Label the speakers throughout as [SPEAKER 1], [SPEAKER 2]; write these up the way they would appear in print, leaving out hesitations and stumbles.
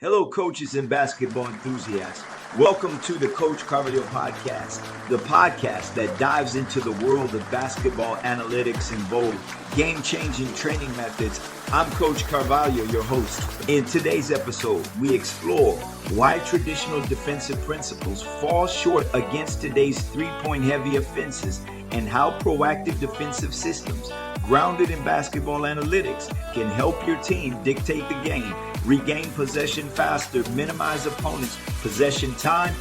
[SPEAKER 1] Hello, coaches and basketball enthusiasts. Welcome to the Coach Carvalho podcast, the podcast that dives into the world of basketball analytics and bold, game-changing training methods. I'm Coach Carvalho, your host. In today's episode, we explore why traditional defensive principles fall short against today's three-point heavy offenses and how proactive defensive systems grounded in basketball analytics can help your team dictate the game, regain possession faster, minimize opponents' possession time,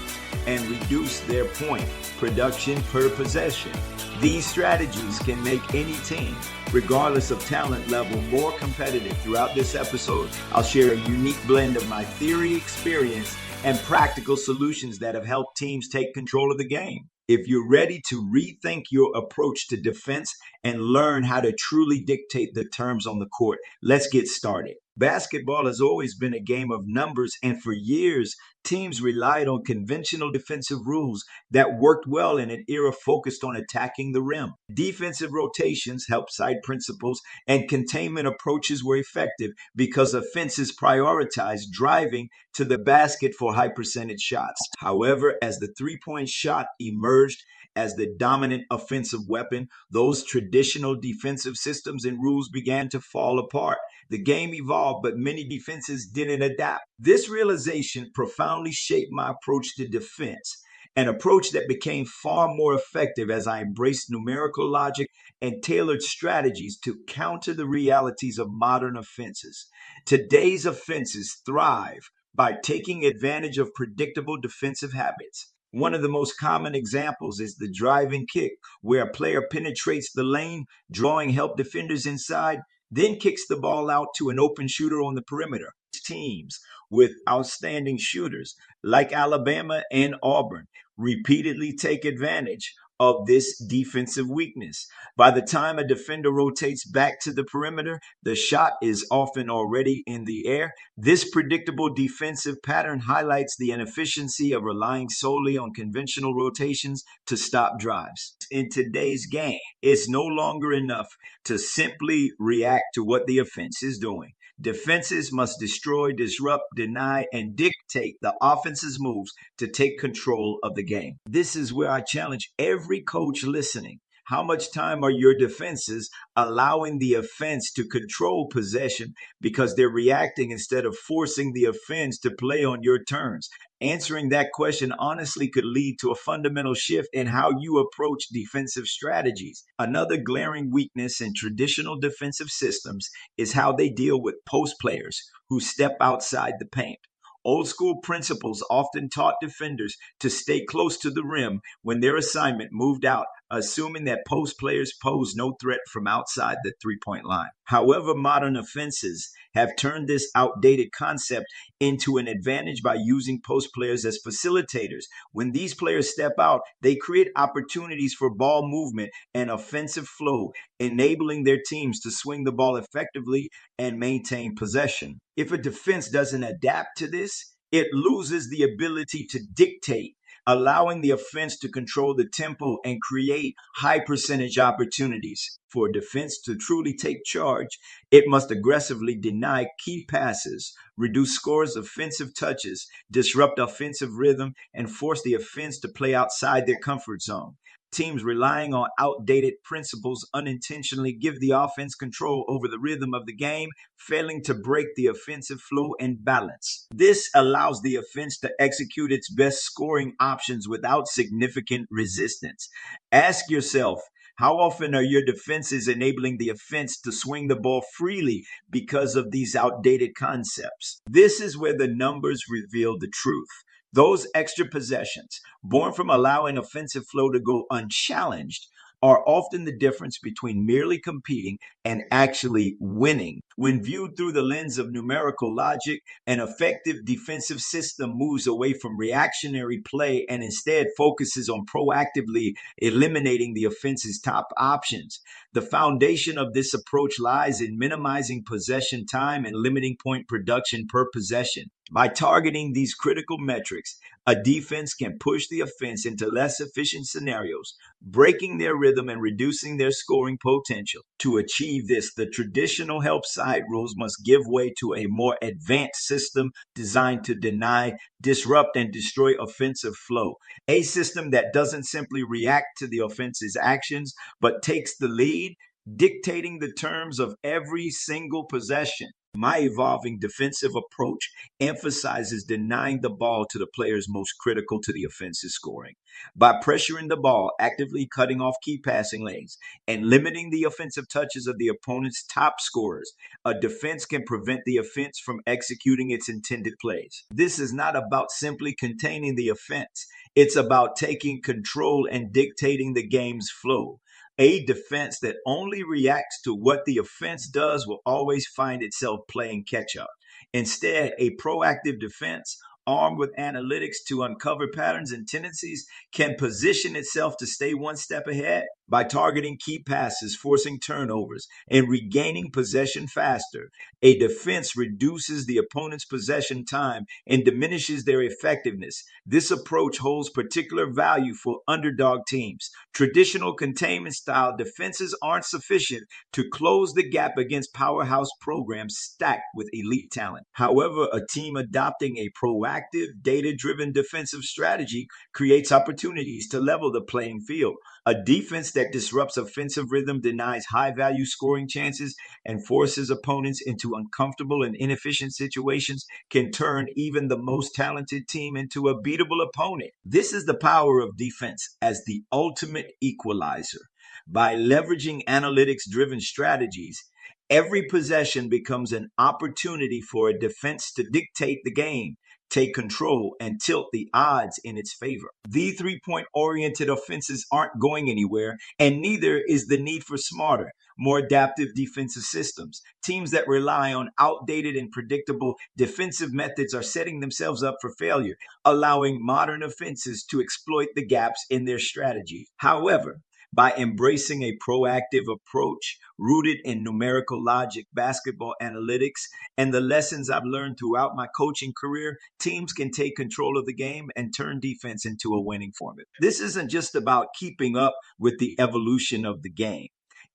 [SPEAKER 1] and reduce their point production per possession. These strategies can make any team, regardless of talent level, more competitive. Throughout this episode, I'll share a unique blend of my theory, experience, and practical solutions that have helped teams take control of the game. If you're ready to rethink your approach to defense and learn how to truly dictate the terms on the court, let's get started. Basketball has always been a game of numbers, and for years, teams relied on conventional defensive rules that worked well in an era focused on attacking the rim. Defensive rotations, help side principles, and containment approaches were effective because offenses prioritized driving to the basket for high percentage shots. However, as the three-point shot emerged as the dominant offensive weapon, those traditional defensive systems and rules began to fall apart. The game evolved, but many defenses didn't adapt. This realization profoundly shaped my approach to defense, an approach that became far more effective as I embraced numerical logic and tailored strategies to counter the realities of modern offenses. Today's offenses thrive by taking advantage of predictable defensive habits. One of the most common examples is the driving kick, where a player penetrates the lane, drawing help defenders inside, then kicks the ball out to an open shooter on the perimeter. Teams with outstanding shooters like Alabama and Auburn repeatedly take advantage of this defensive weakness. By the time a defender rotates back to the perimeter, the shot is often already in the air. This predictable defensive pattern highlights the inefficiency of relying solely on conventional rotations to stop drives. In today's game, it's no longer enough to simply react to what the offense is doing. Defenses must destroy, disrupt, deny, and dictate the offense's moves to take control of the game. This is where I challenge every coach listening. How much time are your defenses allowing the offense to control possession because they're reacting instead of forcing the offense to play on your terms? Answering that question honestly could lead to a fundamental shift in how you approach defensive strategies. Another glaring weakness in traditional defensive systems is how they deal with post players who step outside the paint. Old school principles often taught defenders to stay close to the rim when their assignment moved out, assuming that post players pose no threat from outside the three-point line. However, modern offenses have turned this outdated concept into an advantage by using post players as facilitators. When these players step out, they create opportunities for ball movement and offensive flow, enabling their teams to swing the ball effectively and maintain possession. If a defense doesn't adapt to this, it loses the ability to dictate, allowing the offense to control the tempo and create high percentage opportunities. For a defense to truly take charge, it must aggressively deny key passes, reduce scores, offensive touches, disrupt offensive rhythm, and force the offense to play outside their comfort zone. Teams relying on outdated principles unintentionally give the offense control over the rhythm of the game, failing to break the offensive flow and balance. This allows the offense to execute its best scoring options without significant resistance. Ask yourself, how often are your defenses enabling the offense to swing the ball freely because of these outdated concepts? This is where the numbers reveal the truth. Those extra possessions, born from allowing offensive flow to go unchallenged, are often the difference between merely competing and actually winning. When viewed through the lens of numerical logic, an effective defensive system moves away from reactionary play and instead focuses on proactively eliminating the offense's top options. The foundation of this approach lies in minimizing possession time and limiting point production per possession. By targeting these critical metrics, a defense can push the offense into less efficient scenarios, breaking their rhythm and reducing their scoring potential. To achieve this, the traditional help side rules must give way to a more advanced system designed to deny, disrupt, and destroy offensive flow. A system that doesn't simply react to the offense's actions, but takes the lead, dictating the terms of every single possession. My evolving defensive approach emphasizes denying the ball to the players most critical to the offense's scoring. By pressuring the ball, actively cutting off key passing lanes, and limiting the offensive touches of the opponent's top scorers, a defense can prevent the offense from executing its intended plays. This is not about simply containing the offense. It's about taking control and dictating the game's flow. A defense that only reacts to what the offense does will always find itself playing catch up. Instead, a proactive defense, armed with analytics to uncover patterns and tendencies, can position itself to stay one step ahead. By targeting key passes, forcing turnovers, and regaining possession faster, a defense reduces the opponent's possession time and diminishes their effectiveness. This approach holds particular value for underdog teams. Traditional containment style defenses aren't sufficient to close the gap against powerhouse programs stacked with elite talent. However, a team adopting a proactive, data-driven defensive strategy creates opportunities to level the playing field. A defense that disrupts offensive rhythm, denies high-value scoring chances, and forces opponents into uncomfortable and inefficient situations can turn even the most talented team into a beatable opponent. This is the power of defense as the ultimate equalizer. By leveraging analytics-driven strategies, every possession becomes an opportunity for a defense to dictate the game, take control, and tilt the odds in its favor. The three-point oriented offenses aren't going anywhere, and neither is the need for smarter, more adaptive defensive systems. Teams that rely on outdated and predictable defensive methods are setting themselves up for failure, allowing modern offenses to exploit the gaps in their strategy. However, by embracing a proactive approach rooted in numerical logic, basketball analytics, and the lessons I've learned throughout my coaching career, teams can take control of the game and turn defense into a winning formula. This isn't just about keeping up with the evolution of the game.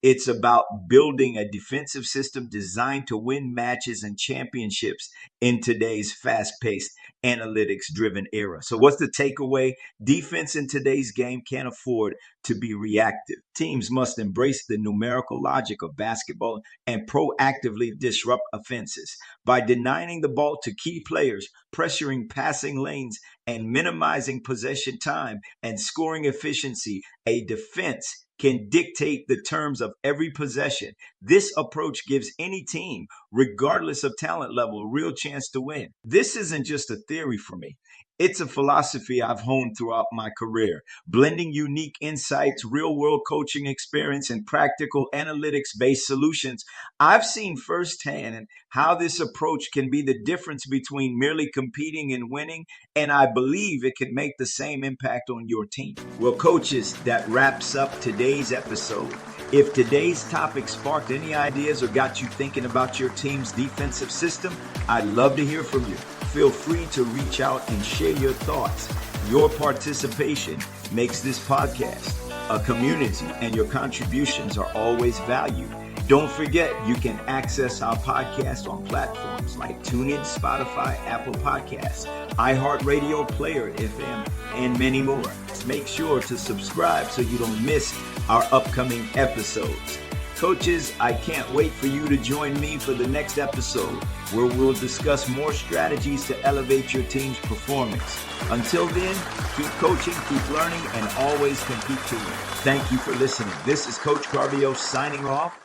[SPEAKER 1] It's about building a defensive system designed to win matches and championships in today's fast-paced, analytics-driven era. So what's the takeaway? Defense in today's game can't afford to be reactive. Teams must embrace the numerical logic of basketball and proactively disrupt offenses. By denying the ball to key players, pressuring passing lanes, and minimizing possession time and scoring efficiency, a defense can dictate the terms of every possession. This approach gives any team, regardless of talent level, a real chance to win. This isn't just a theory for me. It's a philosophy I've honed throughout my career, blending unique insights, real-world coaching experience, and practical analytics-based solutions. I've seen firsthand how this approach can be the difference between merely competing and winning, and I believe it can make the same impact on your team. Well, coaches, that wraps up today's episode. If today's topic sparked any ideas or got you thinking about your team's defensive system, I'd love to hear from you. Feel free to reach out and share your thoughts. Your participation makes this podcast a community, and your contributions are always valued. Don't forget, you can access our podcast on platforms like TuneIn, Spotify, Apple Podcasts, iHeartRadio, Player FM, and many more. Make sure to subscribe so you don't miss our upcoming episodes. Coaches, I can't wait for you to join me for the next episode, where we'll discuss more strategies to elevate your team's performance. Until then, keep coaching, keep learning, and always compete to win. Thank you for listening. This is Coach Carvalho signing off.